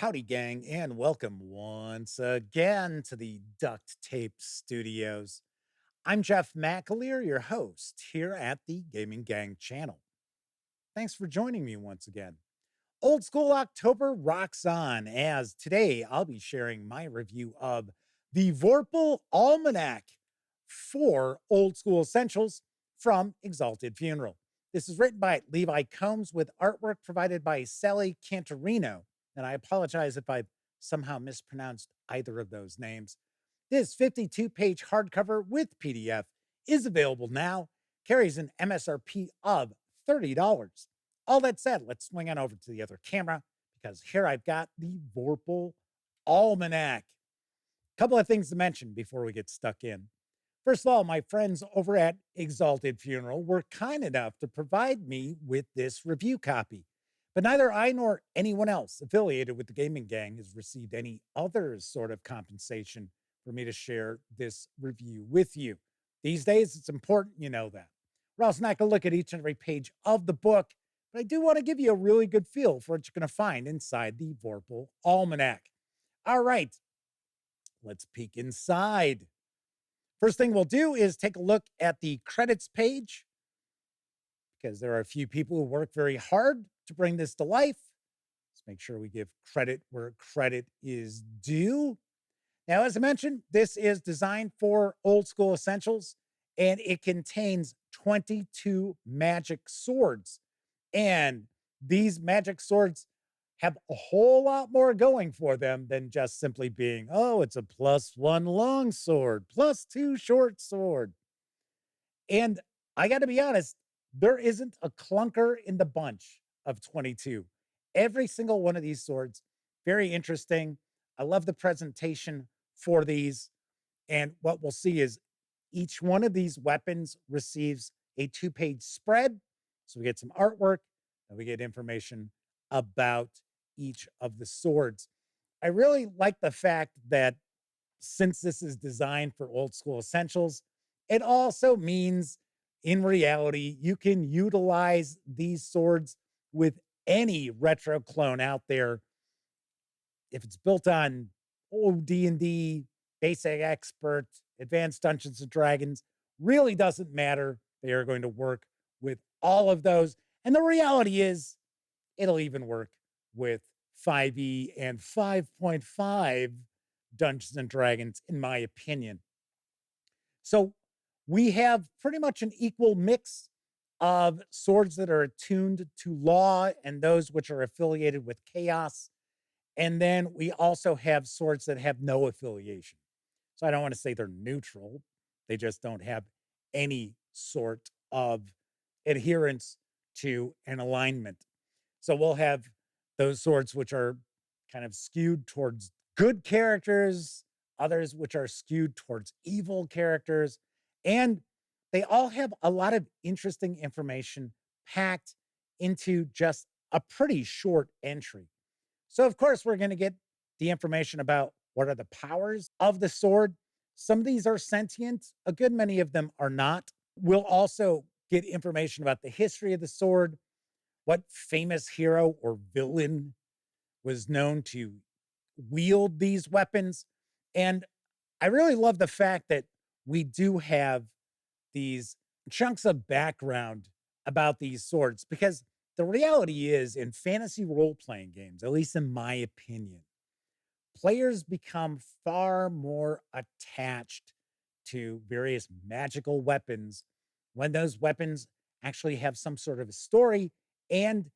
Howdy, gang, and welcome once again to the Duct Tape Studios. I'm Jeff McAleer, your host here at the Gaming Gang channel. Thanks for joining me once again. Old School October rocks on, as today I'll be sharing my review of the Vorpal Almanac for Old School Essentials from Exalted Funeral. This is written by Levi Combs with artwork provided by Sally Cantorino, and I apologize if I've somehow mispronounced either of those names. This 52-page hardcover with PDF is available now, carries an MSRP of $30. All that said, let's swing on over to the other camera because here I've got the Vorpal Almanac. Couple of things to mention before we get stuck in. First of all, my friends over at Exalted Funeral were kind enough to provide me with this review copy. But neither I nor anyone else affiliated with the Gaming Gang has received any other sort of compensation for me to share this review with you. These days, it's important you know that. We're also not going to look at each and every page of the book, but I do want to give you a really good feel for what you're going to find inside the Vorpal Almanac. All right, let's peek inside. First thing we'll do is take a look at the credits page because there are a few people who work very hard to bring this to life. Let's make sure we give credit where credit is due. Now, as I mentioned, this is designed for Old School Essentials, and it contains 22 magic swords. And these magic swords have a whole lot more going for them than just simply being, oh, it's a +1 long sword, +2 short sword. And I got to be honest, there isn't a clunker in the bunch of 22. Every single one of these swords, very interesting. I love the presentation for these. And what we'll see is each one of these weapons receives a 2-page spread. So we get some artwork and we get information about each of the swords. I really like the fact that since this is designed for Old School Essentials, it also means in reality, you can utilize these swords with any retro clone out there. If it's built on old D&D, Basic Expert, Advanced Dungeons and Dragons, really doesn't matter. They are going to work with all of those. And the reality is, it'll even work with 5e and 5.5 Dungeons and Dragons, in my opinion. So we have pretty much an equal mix of swords that are attuned to law and those which are affiliated with chaos. And then we also have swords that have no affiliation. So I don't want to say they're neutral. They just don't have any sort of adherence to an alignment. So we'll have those swords which are kind of skewed towards good characters, others which are skewed towards evil characters. And they all have a lot of interesting information packed into just a pretty short entry. So, of course, we're going to get the information about what are the powers of the sword. Some of these are sentient, a good many of them are not. We'll also get information about the history of the sword, what famous hero or villain was known to wield these weapons. And I really love the fact that we do have these chunks of background about these swords because the reality is in fantasy role-playing games, at least in my opinion, players become far more attached to various magical weapons when those weapons actually have some sort of a story and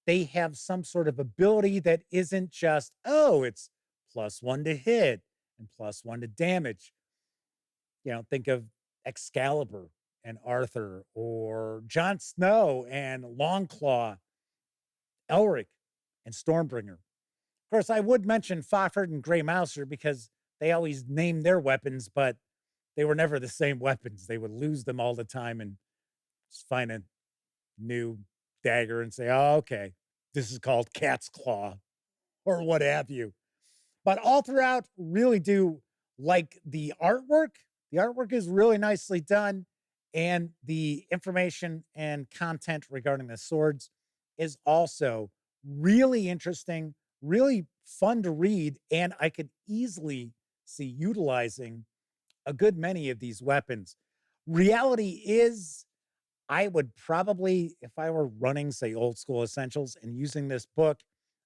they have some sort of ability that isn't just, oh, it's +1 to hit and +1 to damage. You know, think of Excalibur and Arthur, or Jon Snow and Longclaw, Elric and Stormbringer. Of course, I would mention Fafhrd and Grey Mouser because they always named their weapons, but they were never the same weapons. They would lose them all the time and just find a new dagger and say, oh, okay, this is called Cat's Claw or what have you. But all throughout, really do like the artwork. The artwork is really nicely done. And the information and content regarding the swords is also really interesting, really fun to read, and I could easily see utilizing a good many of these weapons. Reality is, I would probably, if I were running, say, old school essentials and using this book,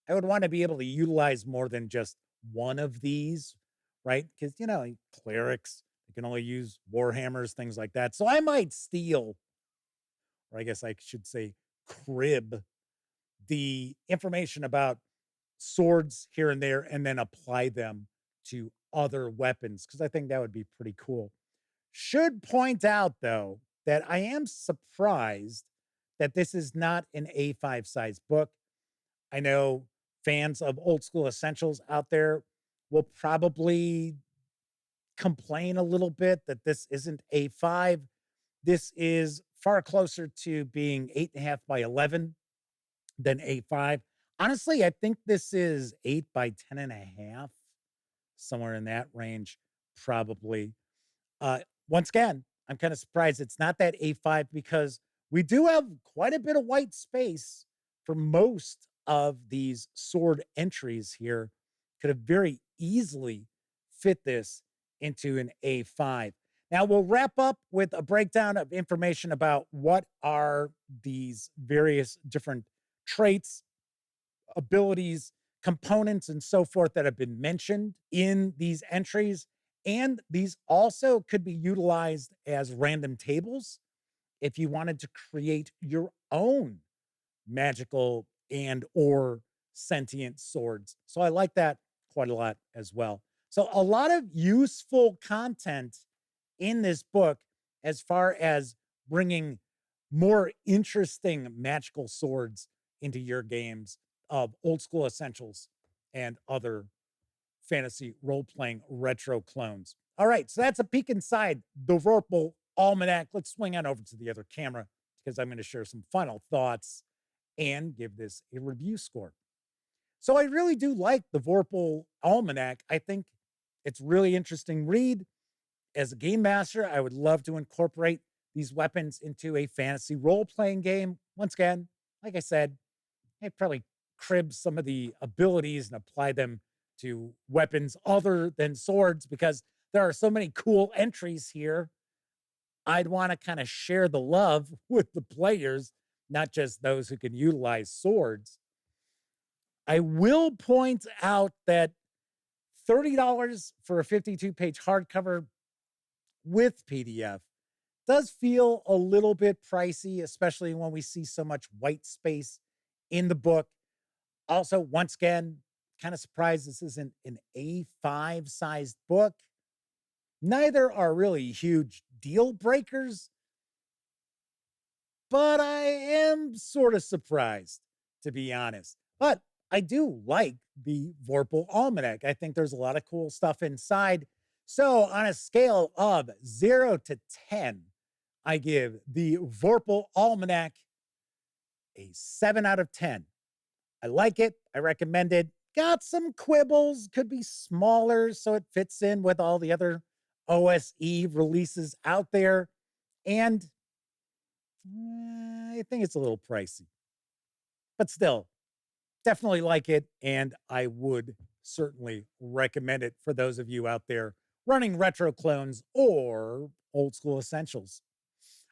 I would want to be able to utilize more than just one of these, right? Because, clerics, they can only use warhammers, things like that. So I might steal, or I guess I should say, crib the information about swords here and there and then apply them to other weapons because I think that would be pretty cool. Should point out, though, that I am surprised that this is not an A5 size book. I know fans of old school essentials out there will probably complain a little bit that this isn't A5. This is far closer to being 8.5 by 11 than A5. Honestly, I think this is 8 by 10 and a half, somewhere in that range, probably. Once again, I'm kind of surprised it's not that A5 because we do have quite a bit of white space for most of these sword entries here. Could have very easily fit this into an A5. Now we'll wrap up with a breakdown of information about what are these various different traits, abilities, components, and so forth that have been mentioned in these entries. And these also could be utilized as random tables if you wanted to create your own magical and or sentient swords. So I like that quite a lot as well. So a lot of useful content in this book as far as bringing more interesting magical swords into your games of old school essentials and other fantasy role playing retro clones. All right, so that's a peek inside the Vorpal Almanac. Let's swing on over to the other camera because I'm going to share some final thoughts and give this a review score. So I really do like the Vorpal Almanac. I think it's really interesting read. As a game master, I would love to incorporate these weapons into a fantasy role playing game. Once again, like I said, I'd probably crib some of the abilities and apply them to weapons other than swords because there are so many cool entries here. I'd want to kind of share the love with the players, not just those who can utilize swords. I will point out that $30 for a 52-page hardcover with PDF does feel a little bit pricey, especially when we see so much white space in the book. Also, once again, kind of surprised this isn't an A5 sized book. Neither are really huge deal breakers, but I am sort of surprised, to be honest. But I do like the Vorpal Almanac. I think there's a lot of cool stuff inside. So, on a scale of 0 to 10, I give the Vorpal Almanac a 7 out of 10. I like it. I recommend it. Got some quibbles, could be smaller so it fits in with all the other OSE releases out there. And I think it's a little pricey, but still, definitely like it. And I would certainly recommend it for those of you out there running retro clones or old school essentials.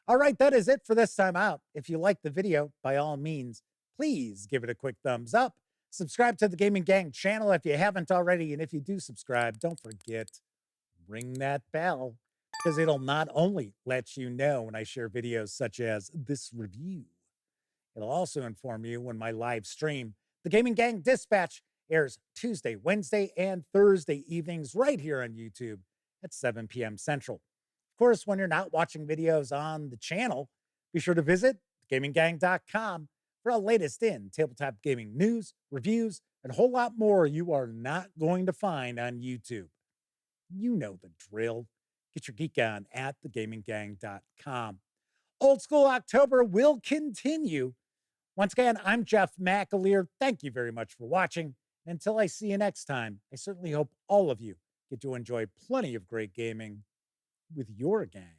All right, that is it for this time out. If you like the video, by all means, please give it a quick thumbs up. Subscribe to the Gaming Gang channel if you haven't already. And if you do subscribe, don't forget, ring that bell because it'll not only let you know when I share videos such as this review, it'll also inform you when my live stream, the Gaming Gang Dispatch, airs Tuesday, Wednesday, and Thursday evenings right here on YouTube at 7 p.m. Central. Of course, when you're not watching videos on the channel, be sure to visit gaminggang.com for the latest in tabletop gaming news, reviews, and a whole lot more you are not going to find on YouTube. You know the drill. Get your geek on at thegaminggang.com. Old School October will continue. Once again, I'm Jeff McAleer. Thank you very much for watching. Until I see you next time, I certainly hope all of you get to enjoy plenty of great gaming with your gang.